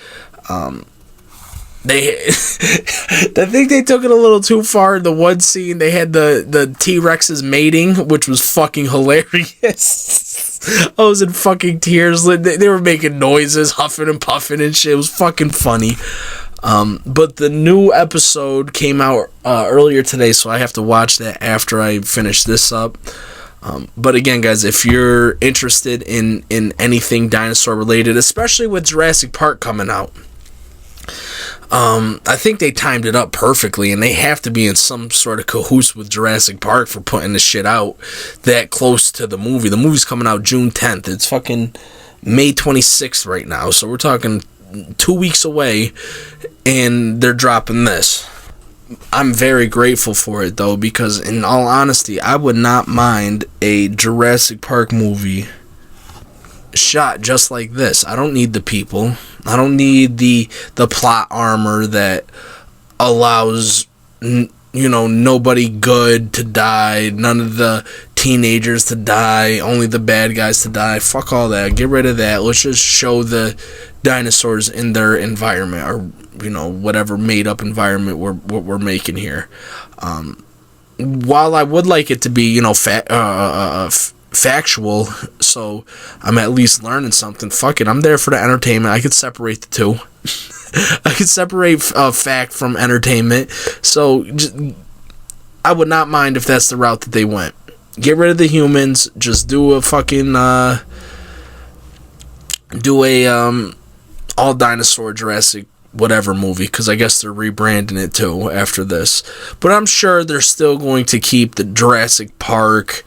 I think they took it a little too far. The one scene they had the T-Rex's mating, which was fucking hilarious. I was in fucking tears. They were making noises, huffing and puffing and shit. It was fucking funny. But the new episode came out earlier today, so I have to watch that after I finish this up. But again, guys, if you're interested in anything dinosaur related, especially with Jurassic Park coming out, I think they timed it up perfectly, and they have to be in some sort of cahoots with Jurassic Park for putting this shit out that close to the movie. The movie's coming out June 10th. It's fucking May 26th right now, so we're talking 2 weeks away, and they're dropping this. I'm very grateful for it, though, because in all honesty, I would not mind a Jurassic Park movie shot just like this. I don't need the people. I don't need the plot armor that allows nobody good to die, none of the teenagers to die, only the bad guys to die. Fuck all that. Get rid of that. Let's just show the dinosaurs in their environment, or whatever made up environment we're making here. While I would like it to be factual, so I'm at least learning something. Fuck it, I'm there for the entertainment. I could separate the two. I could separate fact from entertainment. So I would not mind if that's the route that they went. Get rid of the humans. Just do a fucking all dinosaur Jurassic whatever movie, because I guess they're rebranding it too after this. But I'm sure they're still going to keep the Jurassic Park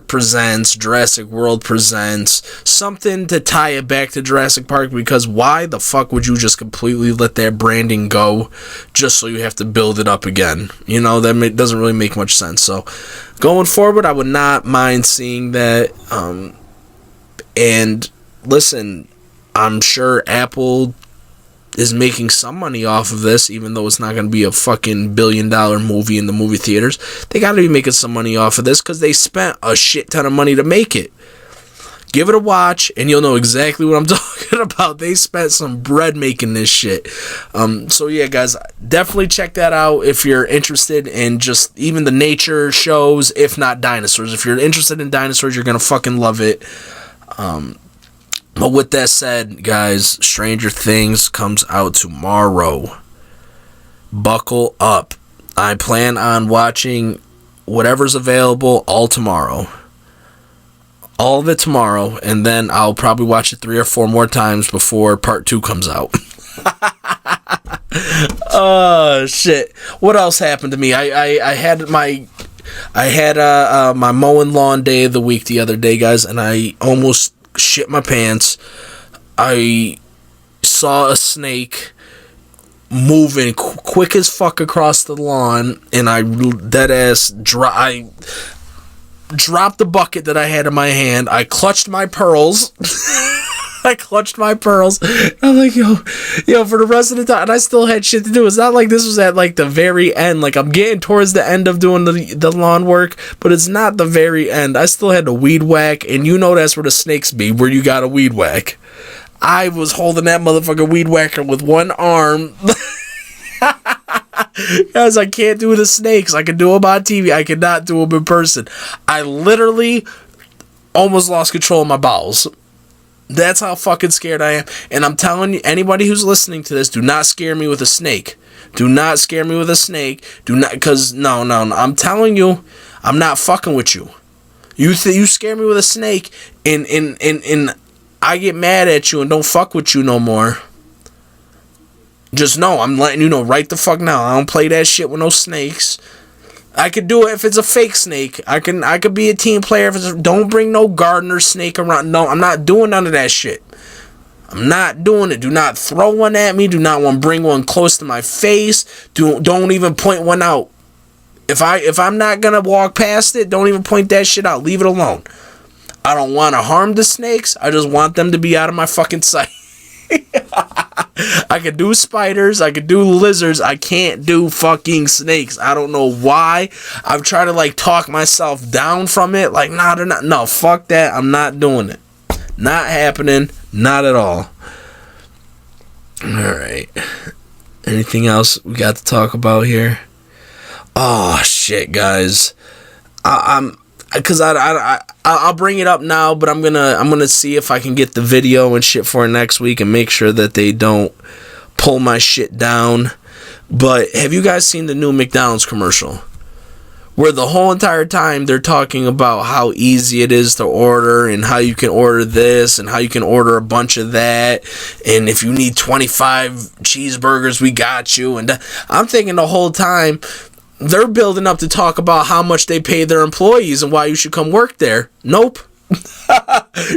Presents, Jurassic World Presents, something to tie it back to Jurassic Park, because why the fuck would you just completely let that branding go just so you have to build it up again? That doesn't really make much sense. So going forward, I would not mind seeing that. And listen, I'm sure Apple is making some money off of this, even though it's not going to be a fucking $1 billion movie in the movie theaters. They got to be making some money off of this because they spent a shit ton of money to make it. Give it a watch and you'll know exactly what I'm talking about. They spent some bread making this shit. So yeah, guys, definitely check that out if you're interested in just even the nature shows, if not dinosaurs. If you're interested in dinosaurs, you're going to fucking love it. But with that said, guys, Stranger Things comes out tomorrow. Buckle up. I plan on watching whatever's available all tomorrow. All of it tomorrow, and then I'll probably watch it 3 or 4 more times before part 2 comes out. Oh, shit. What else happened to me? I had my mowing lawn day of the week the other day, guys, and I almost shit my pants. I saw a snake moving quick as fuck across the lawn, and I dropped the bucket that I had in my hand. I clutched my pearls. I'm like, yo, for the rest of the time, and I still had shit to do. It's not like this was at like the very end. Like, I'm getting towards the end of doing the lawn work, but it's not the very end. I still had to weed whack, and that's where the snakes be, where you gotta weed whack. I was holding that motherfucking weed whacker with one arm. Guys, I can't do the snakes. I can do them on TV. I cannot do them in person. I literally almost lost control of my bowels. That's how fucking scared I am. And I'm telling you, anybody who's listening to this, do not scare me with a snake. Do not scare me with a snake. Do not, because no. I'm telling you, I'm not fucking with you. You scare me with a snake, and I get mad at you and don't fuck with you no more. Just know, I'm letting you know right the fuck now. I don't play that shit with no snakes. I could do it if it's a fake snake. I could be a team player if it's don't bring no gardener snake around. No, I'm not doing none of that shit. I'm not doing it. Do not throw one at me. Do not want to bring one close to my face. Don't even point one out. If I'm not gonna walk past it, don't even point that shit out. Leave it alone. I don't want to harm the snakes. I just want them to be out of my fucking sight. I could do spiders, I could do lizards, I can't do fucking snakes. I don't know why. I've tried to like talk myself down from it. Like, no, fuck that. I'm not doing it. Not happening. Not at all. Alright. Anything else we got to talk about here? Oh shit, guys. I'll bring it up now, but I'm gonna see if I can get the video and shit for next week and make sure that they don't pull my shit down. But have you guys seen the new McDonald's commercial? Where the whole entire time they're talking about how easy it is to order and how you can order this and how you can order a bunch of that. And if you need 25 cheeseburgers, we got you. And I'm thinking the whole time they're building up to talk about how much they pay their employees and why you should come work there. Nope.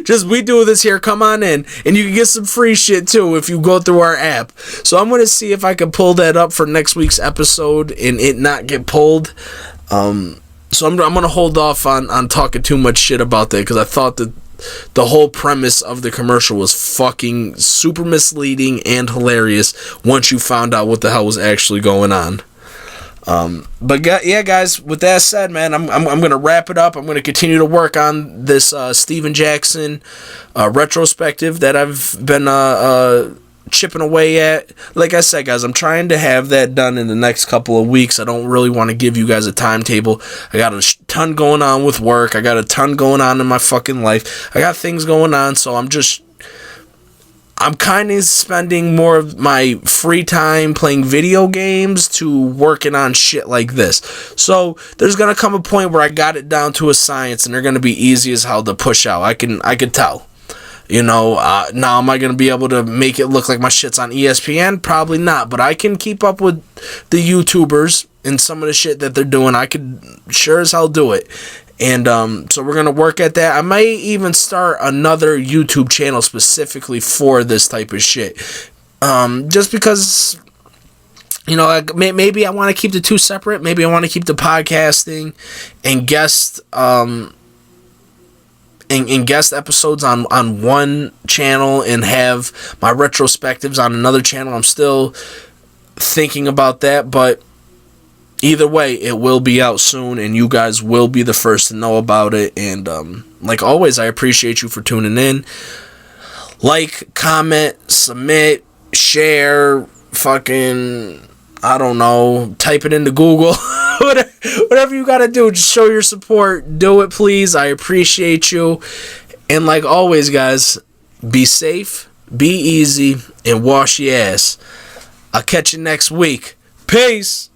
Just, we do this here, come on in, and you can get some free shit too if you go through our app. So I'm going to see if I can pull that up for next week's episode and it not get pulled. So I'm going to hold off on talking too much shit about that, because I thought that the whole premise of the commercial was fucking super misleading and hilarious once you found out what the hell was actually going on. But yeah, guys, with that said, man, I'm going to wrap it up. I'm going to continue to work on this Steven Jackson retrospective that I've been chipping away at. Like I said, guys, I'm trying to have that done in the next couple of weeks. I don't really want to give you guys a timetable. I got a ton going on with work. I got a ton going on in my fucking life. I got things going on, so I'm kind of spending more of my free time playing video games to working on shit like this. So there's going to come a point where I got it down to a science and they're going to be easy as hell to push out. I can tell. You know, now am I going to be able to make it look like my shit's on ESPN? Probably not, but I can keep up with the YouTubers and some of the shit that they're doing. I could sure as hell do it. And so we're going to work at that. I might even start another YouTube channel specifically for this type of shit. Just because, you know, maybe I want to keep the two separate. Maybe I want to keep the podcasting and guest and guest episodes on one channel and have my retrospectives on another channel. I'm still thinking about that, but either way, it will be out soon, and you guys will be the first to know about it. And like always, I appreciate you for tuning in. Like, comment, submit, share, fucking, I don't know, type it into Google. Whatever you gotta do, just show your support. Do it, please. I appreciate you. And like always, guys, be safe, be easy, and wash your ass. I'll catch you next week. Peace.